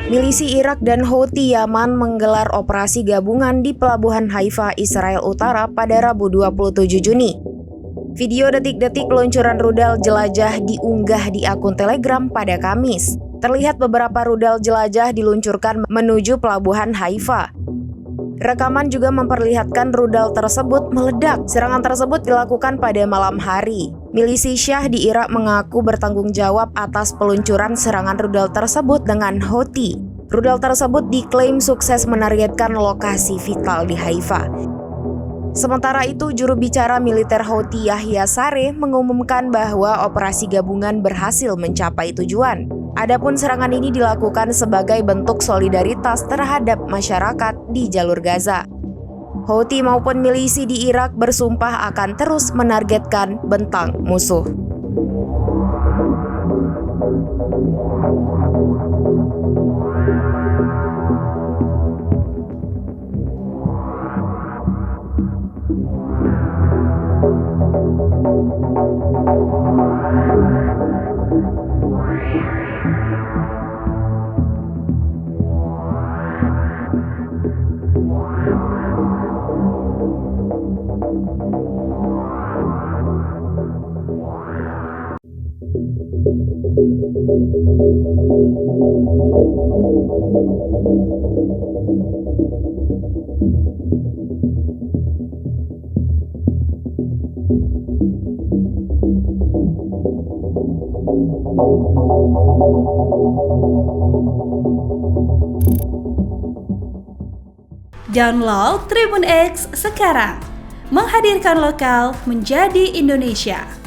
Milisi Irak dan Houthi Yaman menggelar operasi gabungan di Pelabuhan Haifa, Israel Utara pada Rabu 27 Juni. Video detik-detik peluncuran rudal jelajah diunggah di akun Telegram pada Kamis. Terlihat beberapa rudal jelajah diluncurkan menuju Pelabuhan Haifa. Rekaman juga memperlihatkan rudal tersebut meledak. Serangan tersebut dilakukan pada malam hari. Milisi Syiah di Irak mengaku bertanggung jawab atas peluncuran serangan rudal tersebut dengan Houthi. Rudal tersebut diklaim sukses menargetkan lokasi vital di Haifa. Sementara itu, juru bicara militer Houthi Yahya Sareh mengumumkan bahwa operasi gabungan berhasil mencapai tujuan. Adapun serangan ini dilakukan sebagai bentuk solidaritas terhadap masyarakat di jalur Gaza. Houthi maupun milisi di Irak bersumpah akan terus menargetkan bentang musuh. Download Tribun X sekarang, menghadirkan lokal menjadi Indonesia.